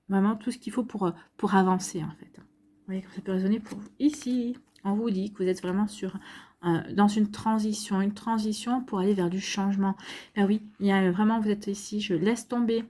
vraiment tout ce qu'il faut pour avancer en fait. Vous voyez, ça peut résonner pour vous. Ici, on vous dit que vous êtes vraiment dans une transition pour aller vers du changement. Ben oui, il y a vraiment, vous êtes ici, je laisse tomber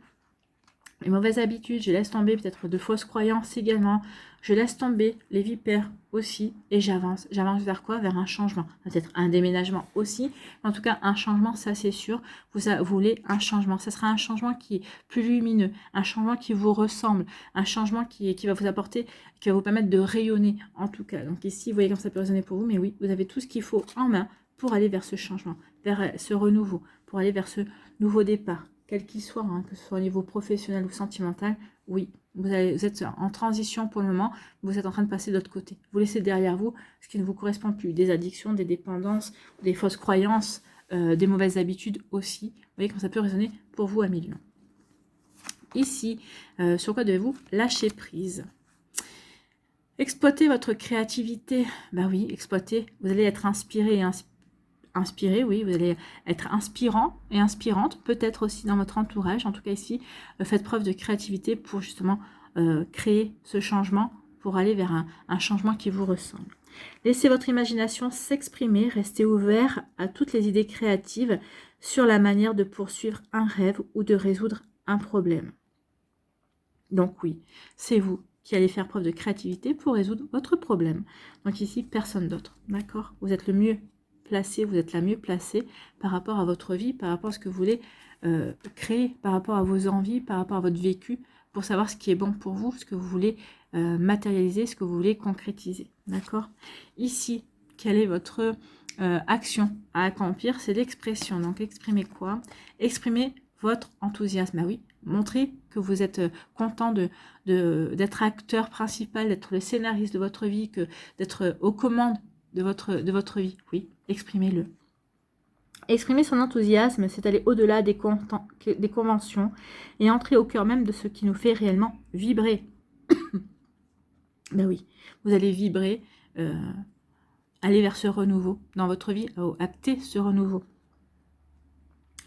les mauvaises habitudes, je laisse tomber peut-être de fausses croyances également, je laisse tomber les vipères aussi et j'avance. J'avance vers quoi? Vers un changement, peut-être un déménagement aussi, en tout cas un changement, ça c'est sûr. Vous voulez un changement, ça sera un changement qui est plus lumineux, un changement qui vous ressemble, un changement qui va vous apporter, qui va vous permettre de rayonner en tout cas. Donc ici, vous voyez comme ça peut résonner pour vous, mais oui, vous avez tout ce qu'il faut en main pour aller vers ce changement, vers ce renouveau, pour aller vers ce nouveau départ. Quel qu'il soit, hein, que ce soit au niveau professionnel ou sentimental, oui, vous êtes en transition pour le moment, vous êtes en train de passer de l'autre côté. Vous laissez derrière vous ce qui ne vous correspond plus, des addictions, des dépendances, des fausses croyances, des mauvaises habitudes aussi. Vous voyez comme ça peut résonner pour vous à million. Ici, sur quoi devez-vous lâcher prise? Exploitez votre créativité. Ben oui, exploitez. Vous allez être inspiré et inspiré, oui, vous allez être inspirant et inspirante, peut-être aussi dans votre entourage. En tout cas ici, faites preuve de créativité pour justement créer ce changement, pour aller vers un changement qui vous ressemble. Laissez votre imagination s'exprimer, restez ouvert à toutes les idées créatives sur la manière de poursuivre un rêve ou de résoudre un problème. Donc oui, c'est vous qui allez faire preuve de créativité pour résoudre votre problème. Donc ici, personne d'autre, d'accord? Vous êtes le mieux placé, vous êtes la mieux placée par rapport à votre vie, par rapport à ce que vous voulez créer, par rapport à vos envies, par rapport à votre vécu, pour savoir ce qui est bon pour vous, ce que vous voulez matérialiser, ce que vous voulez concrétiser. D'accord? Ici, quelle est votre action à accomplir? C'est l'expression. Donc, exprimez quoi? Exprimez votre enthousiasme. Ah oui, montrez que vous êtes content d'être acteur principal, d'être le scénariste de votre vie, d'être aux commandes de votre vie. Oui, exprimez-le. Exprimer son enthousiasme, c'est aller au-delà des conventions et entrer au cœur même de ce qui nous fait réellement vibrer. Ben oui, vous allez vibrer, aller vers ce renouveau dans votre vie, acter ce renouveau.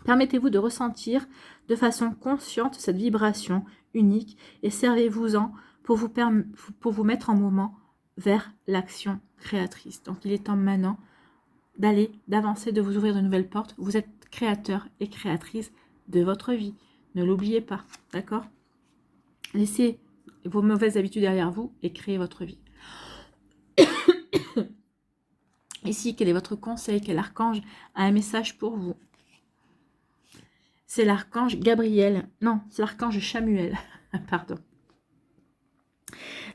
Permettez-vous de ressentir de façon consciente cette vibration unique et servez-vous-en pour vous mettre en mouvement vers l'action créatrice. Donc il est temps maintenant d'aller, d'avancer, de vous ouvrir de nouvelles portes. Vous êtes créateur et créatrice de votre vie. Ne l'oubliez pas, d'accord? Laissez vos mauvaises habitudes derrière vous et créez votre vie. Ici, quel est votre conseil? Quel archange a un message pour vous? C'est l'archange Gabriel. Non, c'est l'archange Chamuel. Pardon.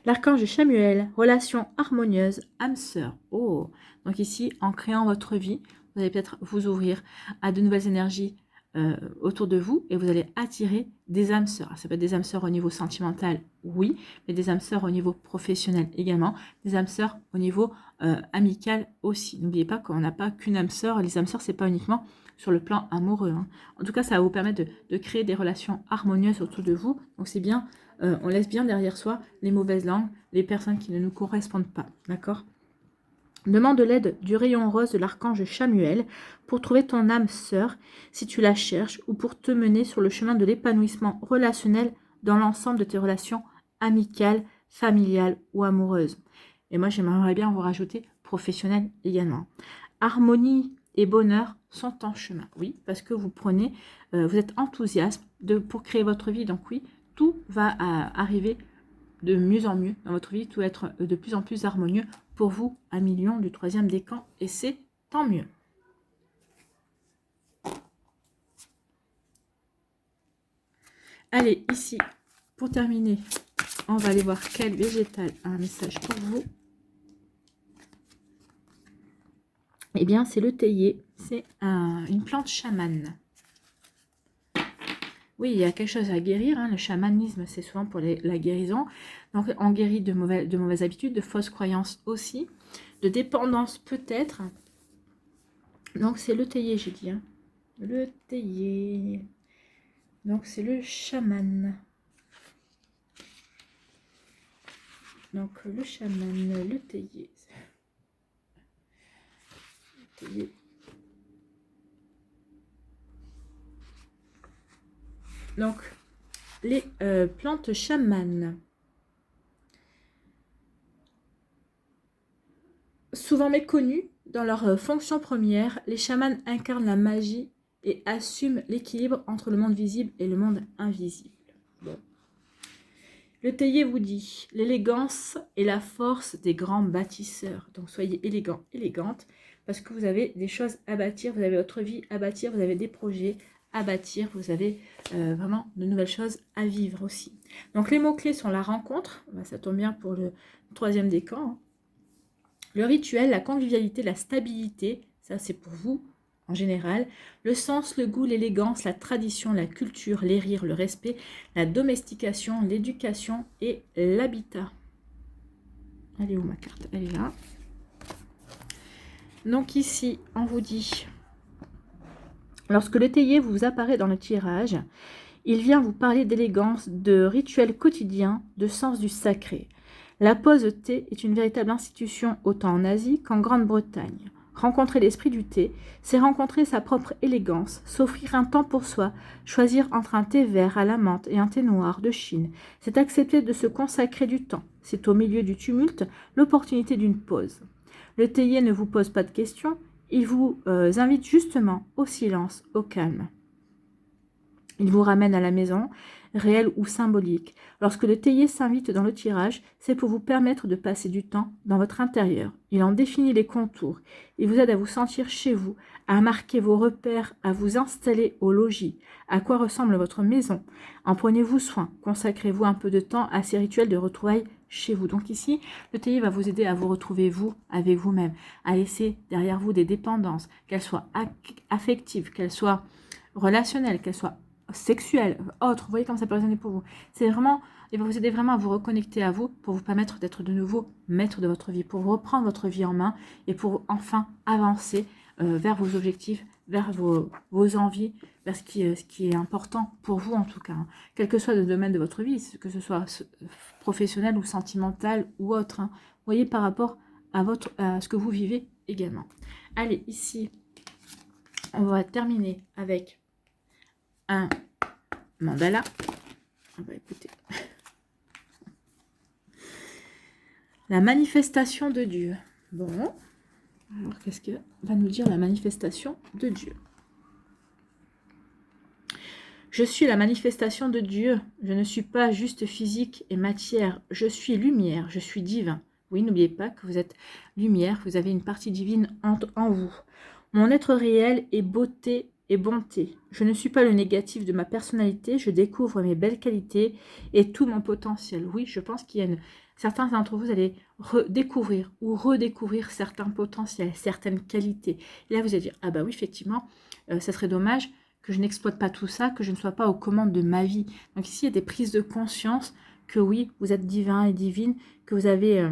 L'archange Chamuel, relation harmonieuse, âme sœur. Oh, donc ici, en créant votre vie, vous allez peut-être vous ouvrir à de nouvelles énergies autour de vous et vous allez attirer des âmes sœurs. Ça peut être des âmes sœurs au niveau sentimental, oui, mais des âmes sœurs au niveau professionnel également, des âmes sœurs au niveau amical aussi. N'oubliez pas qu'on n'a pas qu'une âme sœur. Les âmes sœurs, c'est pas uniquement sur le plan amoureux. Hein. En tout cas, ça va vous permettre de créer des relations harmonieuses autour de vous. Donc c'est bien, on laisse bien derrière soi les mauvaises langues, les personnes qui ne nous correspondent pas. D'accord? Demande l'aide du rayon rose de l'archange Chamuel pour trouver ton âme sœur si tu la cherches ou pour te mener sur le chemin de l'épanouissement relationnel dans l'ensemble de tes relations amicales, familiales ou amoureuses. Et moi, j'aimerais bien vous rajouter professionnel également. Harmonie et bonheur sont en chemin. Oui, parce que vous prenez, vous êtes enthousiaste pour créer votre vie. Donc oui, tout va arriver de mieux en mieux dans votre vie, tout va être de plus en plus harmonieux pour vous, amis lions du 3e décan, et c'est tant mieux. Allez, ici, pour terminer, on va aller voir quel végétal a un message pour vous. Eh bien, c'est le théier, c'est une plante chamane. Oui, il y a quelque chose à guérir. Hein. Le chamanisme, c'est souvent pour la guérison. Donc, on guérit de mauvaises habitudes, de fausses croyances aussi, de dépendance peut-être. Donc, c'est le théier, j'ai dit. Hein. Le théier. Donc, c'est le chaman. Donc, le chaman, le théier. Le théier. Donc, les plantes chamanes. Souvent méconnues dans leur fonction première, les chamans incarnent la magie et assument l'équilibre entre le monde visible et le monde invisible. Bon. Le théier vous dit l'élégance et la force des grands bâtisseurs. Donc, soyez élégants, élégantes, parce que vous avez des choses à bâtir, vous avez votre vie à bâtir, vous avez des projets à bâtir, vous avez vraiment de nouvelles choses à vivre aussi. Donc les mots-clés sont la rencontre, ça tombe bien pour le 3e décan, hein. Le rituel, la convivialité, la stabilité, ça c'est pour vous en général, le sens, le goût, l'élégance, la tradition, la culture, les rires, le respect, la domestication, l'éducation et l'habitat. Elle est où ma carte? Elle est là. Donc ici, on vous dit... Lorsque le théier vous apparaît dans le tirage, il vient vous parler d'élégance, de rituels quotidiens, de sens du sacré. La pause thé est une véritable institution autant en Asie qu'en Grande-Bretagne. Rencontrer l'esprit du thé, c'est rencontrer sa propre élégance, s'offrir un temps pour soi, choisir entre un thé vert à la menthe et un thé noir de Chine. C'est accepter de se consacrer du temps. C'est au milieu du tumulte l'opportunité d'une pause. Le théier ne vous pose pas de questions. Il vous invite justement au silence, au calme. Il vous ramène à la maison, réel ou symbolique. Lorsque le théier s'invite dans le tirage, c'est pour vous permettre de passer du temps dans votre intérieur. Il en définit les contours. Il vous aide à vous sentir chez vous, à marquer vos repères, à vous installer au logis. À quoi ressemble votre maison? En prenez-vous soin. Consacrez-vous un peu de temps à ces rituels de retrouvailles chez vous. Donc ici, le théier va vous aider à vous retrouver vous avec vous-même, à laisser derrière vous des dépendances, qu'elles soient affectives, qu'elles soient relationnelles, qu'elles soient sexuelle, autre, vous voyez comme ça peut résonner pour vous. C'est vraiment, il va vous aider vraiment à vous reconnecter à vous pour vous permettre d'être de nouveau maître de votre vie, pour reprendre votre vie en main et pour enfin avancer vers vos objectifs, vers vos envies, vers ce qui est important pour vous en tout cas, hein. Quel que soit le domaine de votre vie, que ce soit professionnel ou sentimental ou autre, hein. Vous voyez par rapport à ce que vous vivez également. Allez, ici, on va terminer avec un mandala. On va écouter. La manifestation de Dieu. Bon, alors qu'est-ce que va nous dire la manifestation de Dieu? Je suis la manifestation de Dieu. Je ne suis pas juste physique et matière. Je suis lumière, je suis divin. Oui, n'oubliez pas que vous êtes lumière, vous avez une partie divine en vous. Mon être réel est beauté et bonté. Je ne suis pas le négatif de ma personnalité, je découvre mes belles qualités et tout mon potentiel. Oui, je pense qu'il y a certains d'entre vous allez redécouvrir ou redécouvrir certains potentiels, certaines qualités. Et là, vous allez dire, ah bah oui, effectivement, ça serait dommage que je n'exploite pas tout ça, que je ne sois pas aux commandes de ma vie. Donc ici, il y a des prises de conscience que oui, vous êtes divin et divine, que vous avez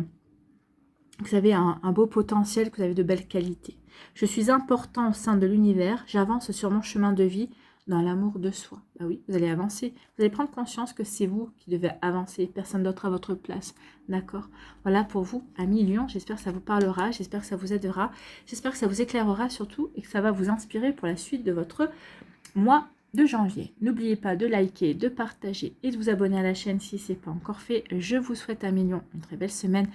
un beau potentiel, que vous avez de belles qualités. Je suis important au sein de l'univers, j'avance sur mon chemin de vie dans l'amour de soi. Bah oui, vous allez avancer, vous allez prendre conscience que c'est vous qui devez avancer, personne d'autre à votre place. D'accord? Voilà pour vous, amis Lion, j'espère que ça vous parlera, j'espère que ça vous aidera, j'espère que ça vous éclairera surtout et que ça va vous inspirer pour la suite de votre mois de janvier. N'oubliez pas de liker, de partager et de vous abonner à la chaîne si ce n'est pas encore fait. Je vous souhaite un million, une très belle semaine.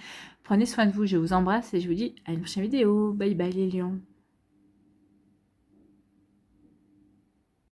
Prenez soin de vous, je vous embrasse et je vous dis à une prochaine vidéo. Bye bye les lions.